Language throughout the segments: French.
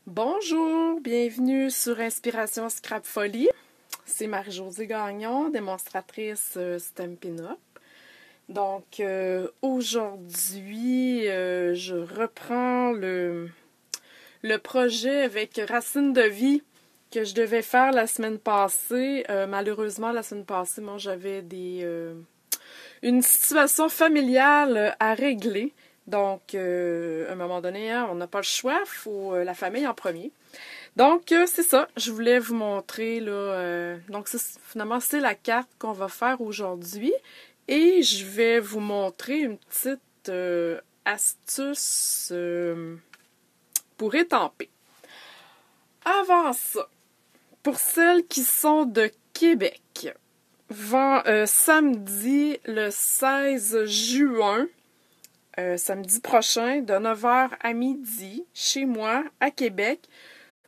Bonjour, bienvenue sur Inspiration Scrap Folie. C'est Marie-Josée Gagnon, démonstratrice Stampin' Up. Donc aujourd'hui, je reprends le projet avec Racines de vie que je devais faire la semaine passée. Malheureusement, la semaine passée, moi j'avais une situation familiale à régler. Donc, à un moment donné, hein, on n'a pas le choix, il faut la famille en premier. Donc, c'est ça, je voulais vous montrer, là, donc finalement, c'est la carte qu'on va faire aujourd'hui. Et je vais vous montrer une petite astuce pour étamper. Avant ça, pour celles qui sont de Québec, samedi le 16 juin, samedi prochain, de 9h à midi, chez moi, à Québec.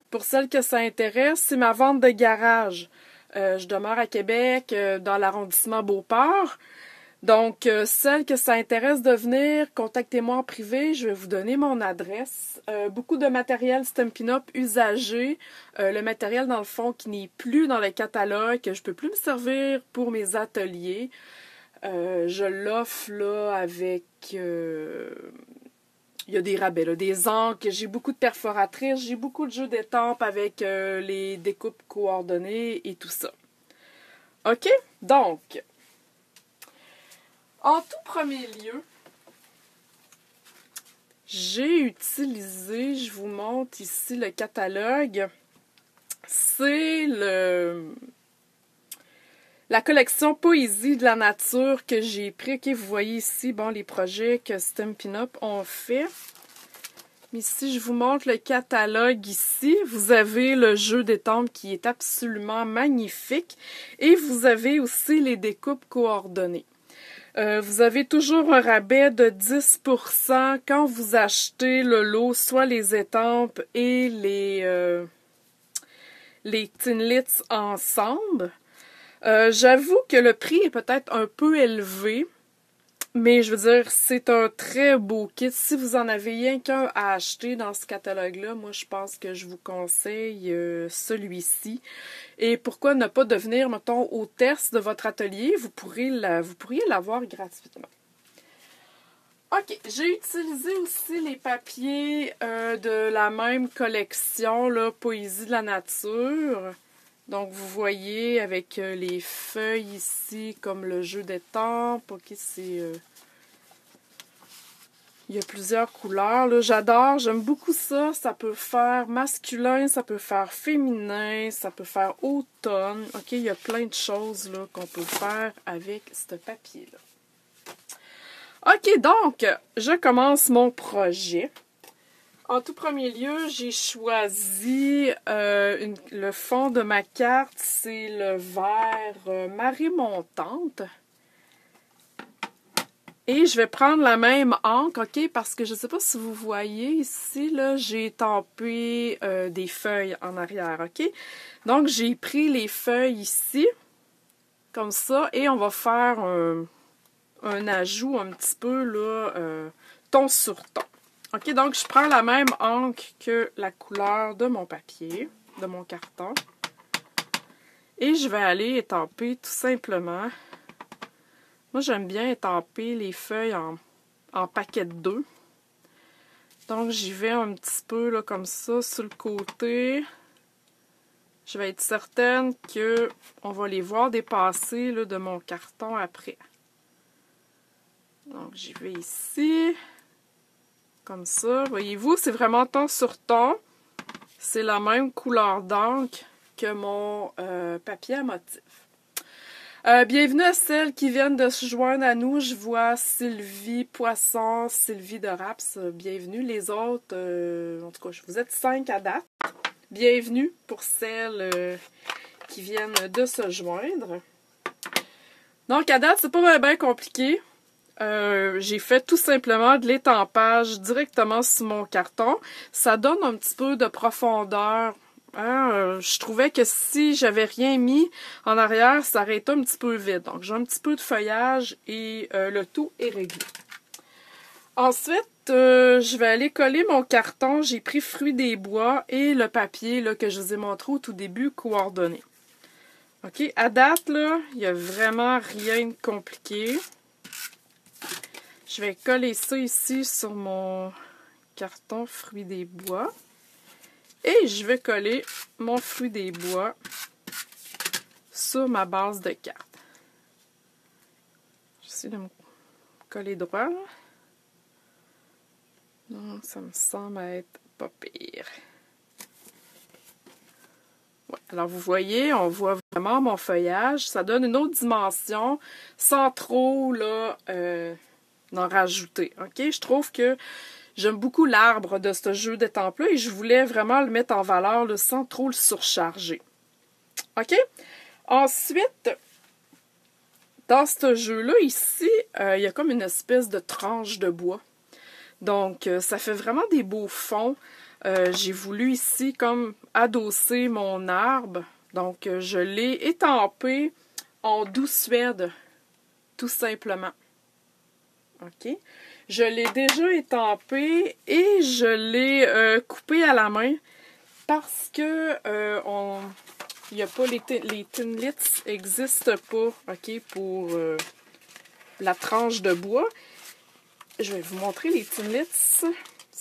Pour celles que ça intéresse, c'est ma vente de garage. Je demeure à Québec, dans l'arrondissement Beauport. Donc, celles que ça intéresse de venir, contactez-moi en privé. Je vais vous donner mon adresse. Beaucoup de matériel Stampin' Up usagé. Le matériel, dans le fond, qui n'est plus dans le catalogue, que je peux plus me servir pour mes ateliers. Je l'offre là avec... il y a des rabais, là, des encres, j'ai beaucoup de perforatrices, j'ai beaucoup de jeux d'étampes avec les découpes coordonnées et tout ça. OK? Donc, en tout premier lieu, j'ai utilisé, je vous montre ici le catalogue, c'est la collection Poésie de la nature que j'ai pris. OK, vous voyez ici, bon, les projets que Stampin' Up ont fait. Mais ici, je vous montre le catalogue ici. Vous avez le jeu d'étampes qui est absolument magnifique. Et vous avez aussi les découpes coordonnées. Vous avez toujours un rabais de 10% quand vous achetez le lot, soit les étampes et les Thinlits ensemble. J'avoue que le prix est peut-être un peu élevé, mais je veux dire, c'est un très beau kit. Si vous en avez rien qu'un à acheter dans ce catalogue-là, moi je pense que je vous conseille celui-ci. Et pourquoi ne pas devenir, mettons, hôtesse de votre atelier? Vous pourriez l'avoir gratuitement. OK, j'ai utilisé aussi les papiers de la même collection, là, Poésie de la nature. Donc, vous voyez avec les feuilles ici, comme le jeu d'étampes. OK, c'est... il y a plusieurs couleurs, là. J'adore, j'aime beaucoup ça. Ça peut faire masculin, ça peut faire féminin, ça peut faire automne. OK, il y a plein de choses là qu'on peut faire avec ce papier-là. OK, donc, je commence mon projet. En tout premier lieu, j'ai choisi le fond de ma carte, c'est le vert marée montante. Et je vais prendre la même encre, OK, parce que je ne sais pas si vous voyez ici, là, j'ai étampé des feuilles en arrière, OK? Donc, j'ai pris les feuilles ici, comme ça, et on va faire un ajout un petit peu, là, ton sur ton. OK, donc je prends la même encre que la couleur de mon papier, de mon carton. Et je vais aller étamper tout simplement. Moi, j'aime bien étamper les feuilles en paquet de 2. Donc, j'y vais un petit peu là, comme ça sur le côté. Je vais être certaine qu'on va les voir dépasser là, de mon carton après. Donc, j'y vais ici. Comme ça, voyez-vous, c'est vraiment ton sur ton. C'est la même couleur d'encre que mon papier à motif. Bienvenue à celles qui viennent de se joindre à nous. Je vois Sylvie Poisson, Sylvie de Raps. Bienvenue. Les autres, en tout cas, vous êtes 5 à date. Bienvenue pour celles qui viennent de se joindre. Donc, à date, c'est pas bien compliqué. J'ai fait tout simplement de l'étampage directement sur mon carton. Ça donne un petit peu de profondeur. Hein? Je trouvais que si j'avais rien mis en arrière, ça aurait été un petit peu vide. Donc, j'ai un petit peu de feuillage et le tout est réglé. Ensuite, je vais aller coller mon carton. J'ai pris Fruits des bois et le papier là, que je vous ai montré au tout début, coordonné. OK, à date, là, il n'y a vraiment rien de compliqué. Je vais coller ça ici sur mon carton Fruits des bois. Et je vais coller mon Fruit des bois sur ma base de carte. J'essaie de me coller droit. Non, ça me semble être pas pire. Ouais, alors vous voyez, on voit vraiment mon feuillage. Ça donne une autre dimension sans trop là, en rajouter. OK? Je trouve que j'aime beaucoup l'arbre de ce jeu d'étampes-là et je voulais vraiment le mettre en valeur là, sans trop le surcharger. OK? Ensuite, dans ce jeu-là, ici, il y a comme une espèce de tranche de bois. Donc, ça fait vraiment des beaux fonds. J'ai voulu ici comme adosser mon arbre. Donc, je l'ai étampé en douce suède, tout simplement. OK? Je l'ai déjà étampé et je l'ai coupé à la main parce que il n'y a pas les Thinlits n'existent pas, OK, pour la tranche de bois. Je vais vous montrer les Thinlits. Si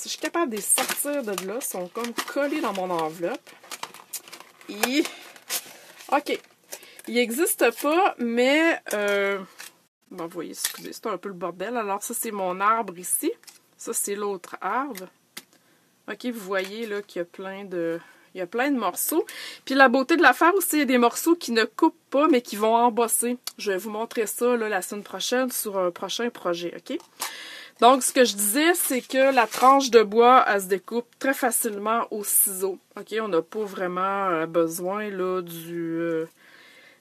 je suis capable de les sortir de là, ils sont comme collés dans mon enveloppe. Et... OK. Ils n'existent pas, mais... Bon, vous voyez, excusez, c'est un peu le bordel. Alors, ça, c'est mon arbre ici. Ça, c'est l'autre arbre. OK, vous voyez là qu'il y a plein de... Il y a plein de morceaux. Puis la beauté de l'affaire aussi, il y a des morceaux qui ne coupent pas, mais qui vont embosser. Je vais vous montrer ça là, la semaine prochaine sur un prochain projet, OK? Donc, ce que je disais, c'est que la tranche de bois, elle se découpe très facilement au ciseau. OK? On n'a pas vraiment besoin là,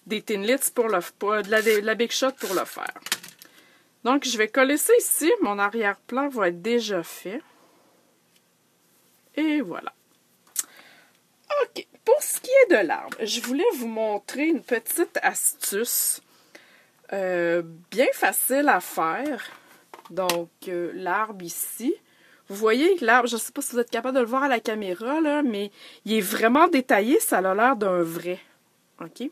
des Thinlits pour de la Big Shot pour le faire. Donc, je vais coller ça ici. Mon arrière-plan va être déjà fait. Et voilà. OK. Pour ce qui est de l'arbre, je voulais vous montrer une petite astuce bien facile à faire. Donc, l'arbre ici. Vous voyez, l'arbre, je ne sais pas si vous êtes capable de le voir à la caméra, là, mais il est vraiment détaillé. Ça a l'air d'un vrai. OK?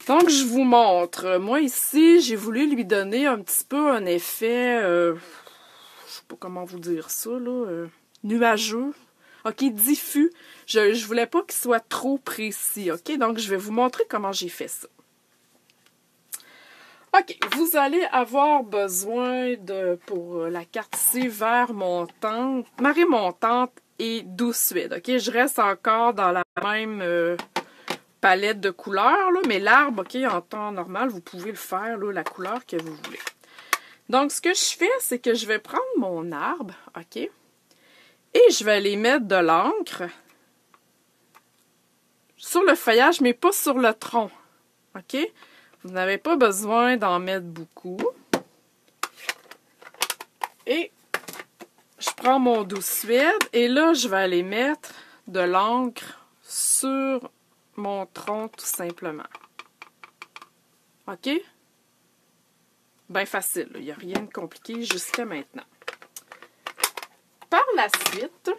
Donc, je vous montre. Moi, ici, j'ai voulu lui donner un petit peu un effet, je sais pas comment vous dire ça, là, nuageux. OK, diffus. Je voulais pas qu'il soit trop précis, OK? Donc, je vais vous montrer comment j'ai fait ça. OK, vous allez avoir besoin de, pour la carte ici, vert montante, marée montante et douce suède, OK? Je reste encore dans la même palette de couleurs, là, mais l'arbre, OK, en temps normal, vous pouvez le faire, là, la couleur que vous voulez. Donc, ce que je fais, c'est que je vais prendre mon arbre, OK? Et je vais aller mettre de l'encre sur le feuillage, mais pas sur le tronc. OK? Vous n'avez pas besoin d'en mettre beaucoup. Et je prends mon douce suède et là, je vais aller mettre de l'encre sur mon tronc tout simplement. OK? Bien facile. Il n'y a rien de compliqué jusqu'à maintenant. Par la suite,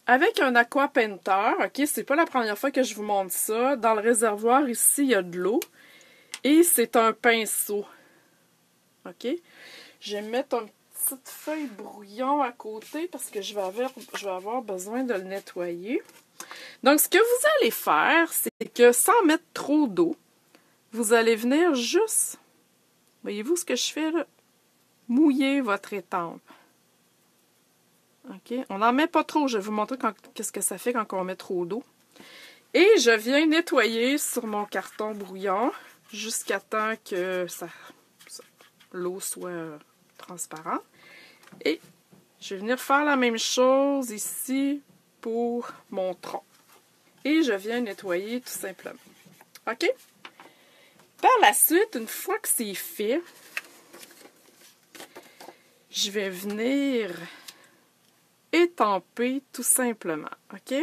avec un aqua painter, OK, c'est pas la première fois que je vous montre ça. Dans le réservoir, ici, il y a de l'eau. Et c'est un pinceau. OK? Je vais mettre une petite feuille brouillon à côté parce que je vais avoir besoin de le nettoyer. Donc, ce que vous allez faire, c'est que sans mettre trop d'eau, vous allez venir juste, voyez-vous ce que je fais là? Mouiller votre étampe. OK? On n'en met pas trop. Je vais vous montrer qu'est-ce que ça fait quand on met trop d'eau. Et je viens nettoyer sur mon carton brouillon jusqu'à temps que l'eau soit transparente. Et je vais venir faire la même chose ici pour mon tronc. Et je viens nettoyer tout simplement. OK? Par la suite, une fois que c'est fait, je vais venir étamper tout simplement. OK?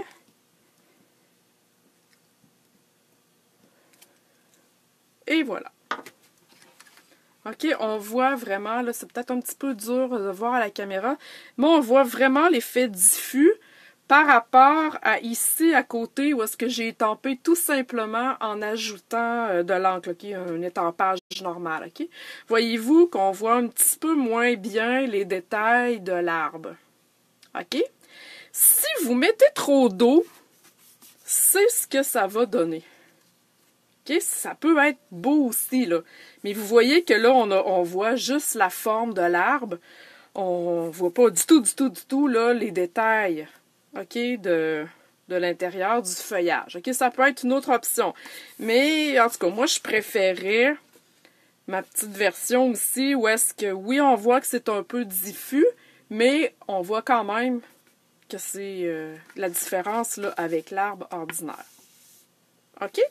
Et voilà. OK, on voit vraiment, là, c'est peut-être un petit peu dur de voir à la caméra, mais on voit vraiment l'effet diffus par rapport à ici à côté où est-ce que j'ai étampé tout simplement en ajoutant de l'encre, OK, un étampage normal, OK? Voyez-vous qu'on voit un petit peu moins bien les détails de l'arbre, OK? Si vous mettez trop d'eau, c'est ce que ça va donner. OK? Ça peut être beau aussi, là. Mais vous voyez que là, on voit juste la forme de l'arbre. On voit pas du tout, là, les détails, OK, de l'intérieur du feuillage. OK? Ça peut être une autre option. Mais, en tout cas, moi, je préférais ma petite version aussi, où est-ce que, oui, on voit que c'est un peu diffus, mais on voit quand même que c'est la différence, là, avec l'arbre ordinaire. OK?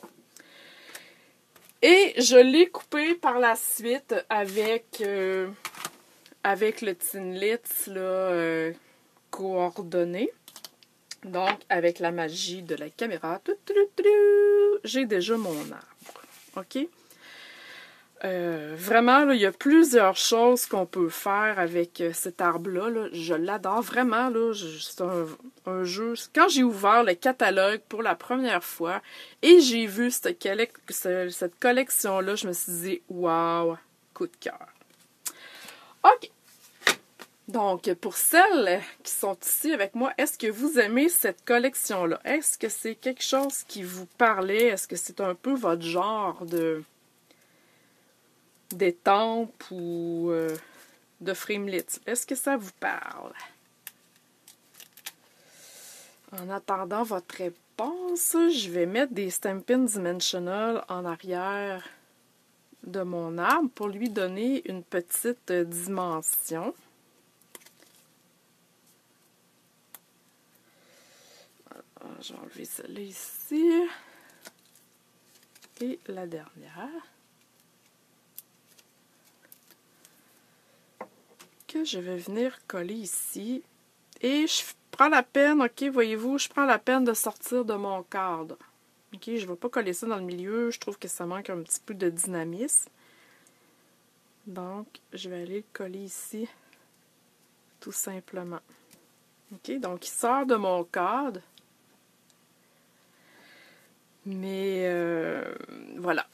Et je l'ai coupé par la suite avec le Thinlits là, coordonné. Donc, avec la magie de la caméra, j'ai déjà mon arbre. OK? Vraiment, là, il y a plusieurs choses qu'on peut faire avec cet arbre-là. Là. Je l'adore vraiment. Là, c'est un jeu. Quand j'ai ouvert le catalogue pour la première fois et j'ai vu cette collection-là, je me suis dit, waouh, coup de cœur. OK. Donc, pour celles qui sont ici avec moi, est-ce que vous aimez cette collection-là? Est-ce que c'est quelque chose qui vous parlait? Est-ce que c'est un peu votre genre d'étampes ou de framelits? Est-ce que ça vous parle? En attendant votre réponse, je vais mettre des Stampin' Dimensional en arrière de mon arbre pour lui donner une petite dimension. Alors, je vais enlever celle-là ici. Et la dernière. Que je vais venir coller ici. Et je prends la peine, OK, voyez-vous, je prends la peine de sortir de mon cadre. OK, je ne vais pas coller ça dans le milieu. Je trouve que ça manque un petit peu de dynamisme. Donc, je vais aller le coller ici, tout simplement. OK, donc il sort de mon cadre. Mais, voilà.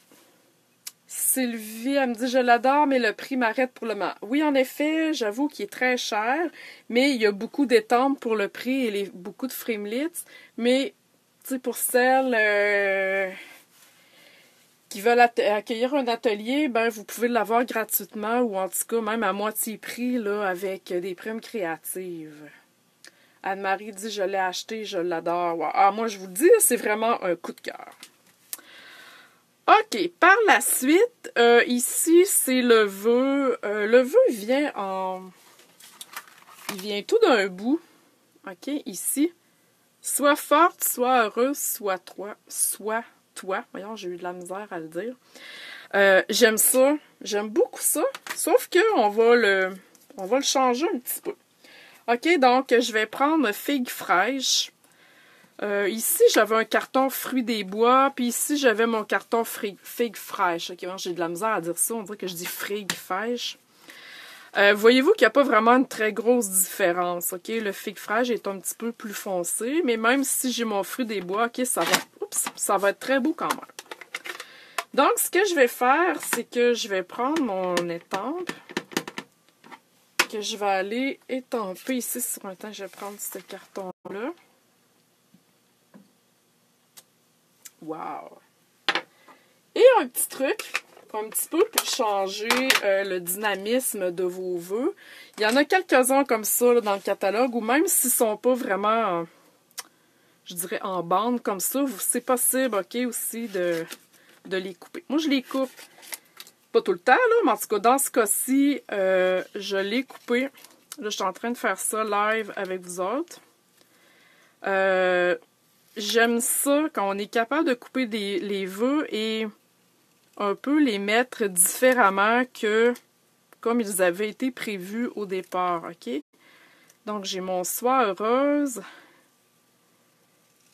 Sylvie, elle me dit « Je l'adore, mais le prix m'arrête pour le moment. » Oui, en effet, j'avoue qu'il est très cher, mais il y a beaucoup d'étampes pour le prix et beaucoup de framelits. Mais, tu sais, pour celles qui veulent accueillir un atelier, ben vous pouvez l'avoir gratuitement ou en tout cas même à moitié prix là, avec des primes créatives. Anne-Marie dit « Je l'ai acheté, je l'adore. Wow. » Ah, moi, je vous le dis, c'est vraiment un coup de cœur. OK, par la suite, ici, c'est le vœu. Le vœu vient il vient tout d'un bout. OK, ici. Sois forte, sois heureuse, sois toi. Voyons, j'ai eu de la misère à le dire. J'aime ça. J'aime beaucoup ça. Sauf qu'on va le changer un petit peu. OK, donc, je vais prendre figue fraîche. Ici, j'avais un carton fruits des bois, puis ici, j'avais mon carton figue fraîche. OK, j'ai de la misère à dire ça, on dirait que je dis figue fraîche. Voyez-vous qu'il n'y a pas vraiment une très grosse différence. OK, le figue fraîche est un petit peu plus foncé, mais même si j'ai mon fruit des bois, OK, ça va être très beau quand même. Donc, ce que je vais faire, c'est que je vais prendre mon étampe, que je vais aller étamper ici sur un temps. Je vais prendre ce carton-là. Wow! Et un petit truc, un petit peu pour changer le dynamisme de vos vœux. Il y en a quelques-uns comme ça là, dans le catalogue, ou même s'ils ne sont pas vraiment, je dirais, en bande comme ça, c'est possible, OK, aussi de les couper. Moi, je les coupe pas tout le temps, là, mais en tout cas, dans ce cas-ci, je l'ai coupé. Là, je suis en train de faire ça live avec vous autres. J'aime ça quand on est capable de couper les vœux et un peu les mettre différemment que comme ils avaient été prévus au départ, OK? Donc, j'ai mon soie heureuse.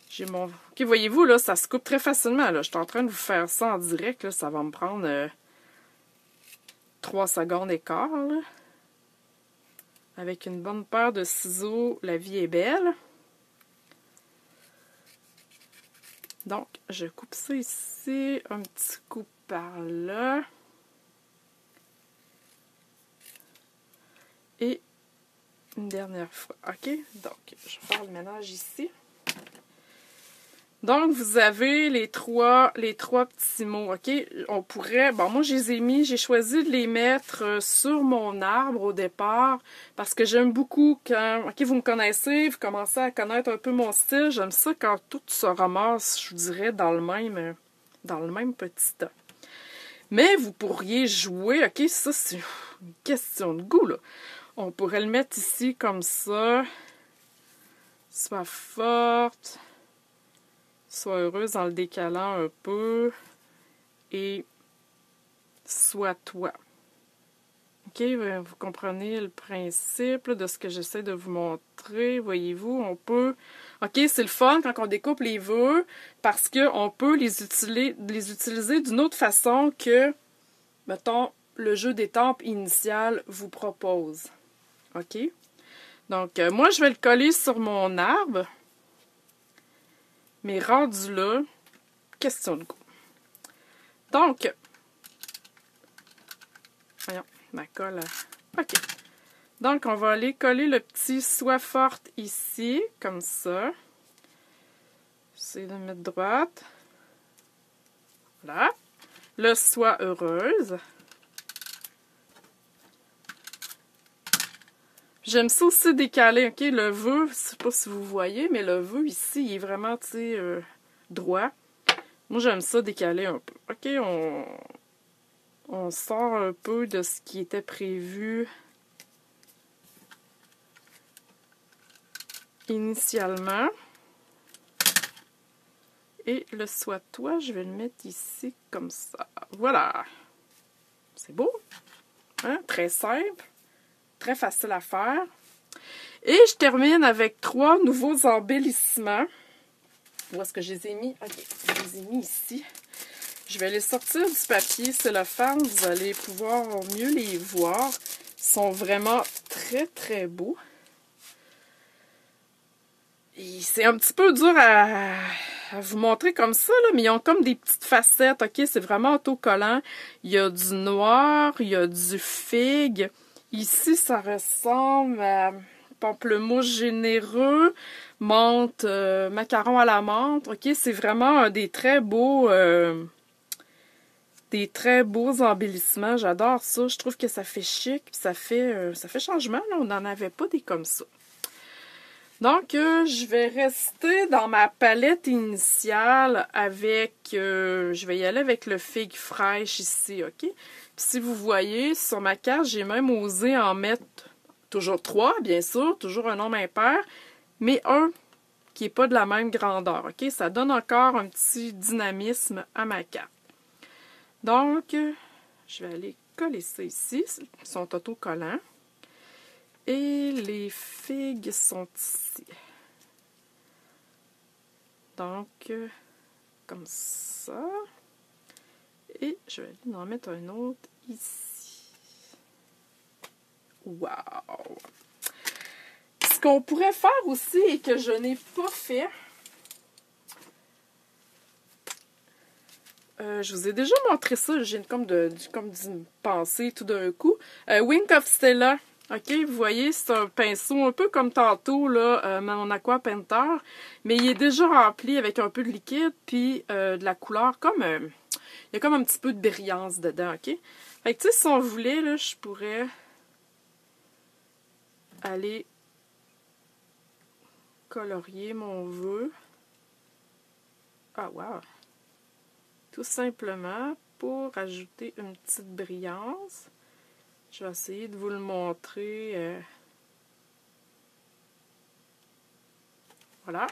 J'ai mon... OK, voyez-vous, là, ça se coupe très facilement, là. Je suis en train de vous faire ça en direct, là. Ça va me prendre 3 secondes et quart, là. Avec une bonne paire de ciseaux, la vie est belle. Donc, je coupe ça ici, un petit coup par là. Et une dernière fois. OK? Donc, je vais faire le ménage ici. Donc, vous avez les trois petits mots, OK? On pourrait... Bon, moi, je les ai mis... J'ai choisi de les mettre sur mon arbre au départ parce que j'aime beaucoup quand... OK, vous me connaissez, vous commencez à connaître un peu mon style. J'aime ça quand tout se ramasse, je vous dirais, dans le même petit tas. Mais vous pourriez jouer... OK, ça, c'est une question de goût, là. On pourrait le mettre ici comme ça. Soit forte... Sois heureuse en le décalant un peu. Et sois toi. OK? Vous comprenez le principe de ce que j'essaie de vous montrer. Voyez-vous, on peut... OK, c'est le fun quand on découpe les vœux parce qu'on peut les utiliser d'une autre façon que, mettons, le jeu d'étampes initial vous propose. OK? Donc, moi, je vais le coller sur mon arbre. Mais rendu là, question de goût. Donc, voyons, ma colle. OK. Donc, on va aller coller le petit soie forte ici, comme ça. J'essaie de mettre droite. Voilà. Le soie heureuse. J'aime ça aussi décaler, OK? Le vœu, je sais pas si vous voyez, mais le vœu ici, il est vraiment, tu sais, droit. Moi, j'aime ça décaler un peu. OK, on sort un peu de ce qui était prévu initialement. Et le soie-toi, je vais le mettre ici comme ça. Voilà. C'est beau. Hein? Très simple. Très facile à faire. Et je termine avec 3 nouveaux embellissements. Où est-ce que je les ai mis? OK, je les ai mis ici. Je vais les sortir du papier cellophane. Vous allez pouvoir mieux les voir. Ils sont vraiment très, très beaux. Et c'est un petit peu dur à vous montrer comme ça, là, mais ils ont comme des petites facettes. OK, c'est vraiment autocollant. Il y a du noir, il y a du figue. Ici, ça ressemble à pamplemousse généreux, menthe, macaron à la menthe. OK, c'est vraiment des très beaux embellissements. J'adore ça. Je trouve que ça fait chic, ça fait changement. Là. On n'en avait pas des comme ça. Donc, je vais rester dans ma palette initiale avec... je vais y aller avec le figue fraîche ici, OK? Puis si vous voyez, sur ma carte, j'ai même osé en mettre toujours 3, bien sûr, toujours un nombre impair, mais un qui n'est pas de la même grandeur, OK? Ça donne encore un petit dynamisme à ma carte. Donc, je vais aller coller ça ici. Ils sont autocollants. Et les figues sont ici. Donc, comme ça. Et je vais aller en mettre un autre ici. Wow! Ce qu'on pourrait faire aussi et que je n'ai pas fait, je vous ai déjà montré ça, j'ai comme d'une pensée tout d'un coup. Wink of Stella. OK, vous voyez, c'est un pinceau un peu comme tantôt, là, mon Aqua Painter, mais il est déjà rempli avec un peu de liquide, puis de la couleur, comme, il y a comme un petit peu de brillance dedans, OK? Fait que, tu sais, si on voulait, là, je pourrais aller colorier mon vœu. Ah, wow! Tout simplement pour ajouter une petite brillance. Je vais essayer de vous le montrer. Voilà.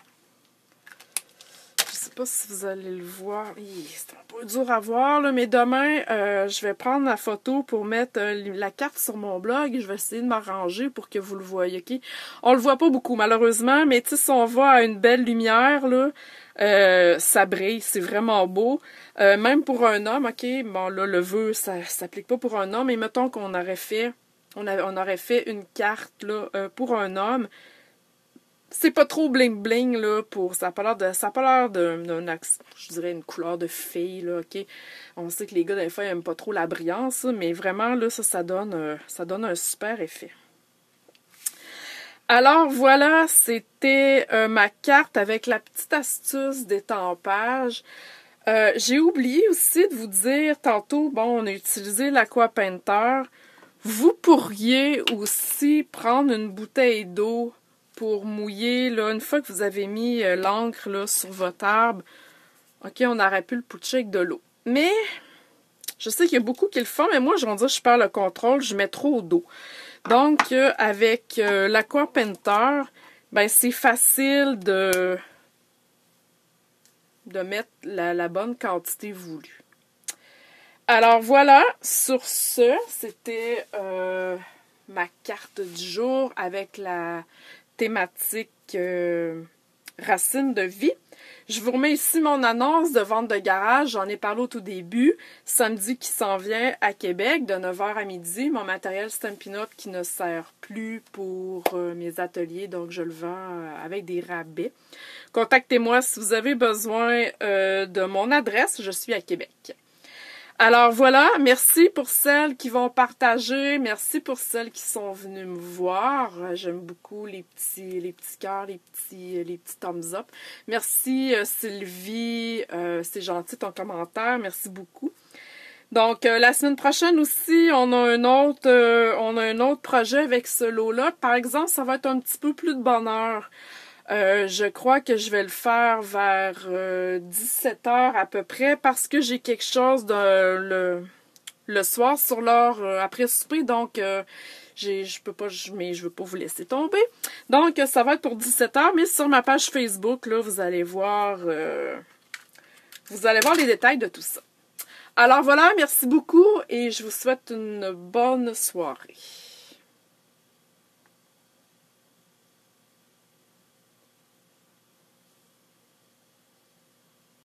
pas si vous allez le voir. C'est un peu dur à voir, là, mais demain, je vais prendre la photo pour mettre la carte sur mon blog. Je vais essayer de m'arranger pour que vous le voyez, OK? On le voit pas beaucoup, malheureusement, mais tu sais, si on va à une belle lumière, là, ça brille, c'est vraiment beau. Même pour un homme, OK? Bon, là, le vœu, ça s'applique pas pour un homme, mais mettons qu'on aurait fait, on aurait fait une carte, là, pour un homme. C'est pas trop bling bling là ça a pas l'air d'un je dirais une couleur de fille là, OK. On sait que les gars des fois ils aiment pas trop la brillance, mais vraiment là ça donne un super effet. Alors voilà, c'était ma carte avec la petite astuce d'étampage. J'ai oublié aussi de vous dire tantôt, bon, on a utilisé l'Aqua Painter. Vous pourriez aussi prendre une bouteille d'eau pour mouiller, là, une fois que vous avez mis l'encre là, sur votre arbre. OK, on aurait pu le poutcher avec de l'eau. Mais, je sais qu'il y a beaucoup qui le font, mais moi, je vais dire, je perds le contrôle, je mets trop d'eau. Donc, avec l'Aqua Painter, ben, c'est facile de mettre la bonne quantité voulue. Alors, voilà, sur ce, c'était ma carte du jour avec la thématique racine de vie. Je vous remets ici mon annonce de vente de garage. J'en ai parlé au tout début. Samedi qui s'en vient à Québec de 9h à midi. Mon matériel Stampin' Up qui ne sert plus pour mes ateliers. Donc, je le vends avec des rabais. Contactez-moi si vous avez besoin de mon adresse. Je suis à Québec. Alors voilà, merci pour celles qui vont partager, merci pour celles qui sont venues me voir. J'aime beaucoup les petits cœurs, les petits thumbs up. Merci Sylvie, c'est gentil ton commentaire, merci beaucoup. Donc la semaine prochaine aussi, on a un autre projet avec ce lot-là. Par exemple, ça va être un petit peu plus de bonheur. Je crois que je vais le faire vers 17h à peu près parce que j'ai quelque chose le soir sur l'heure après souper, donc je peux pas, mais je veux pas vous laisser tomber. Donc ça va être pour 17h, mais sur ma page Facebook, là, vous allez voir les détails de tout ça. Alors voilà, merci beaucoup et je vous souhaite une bonne soirée.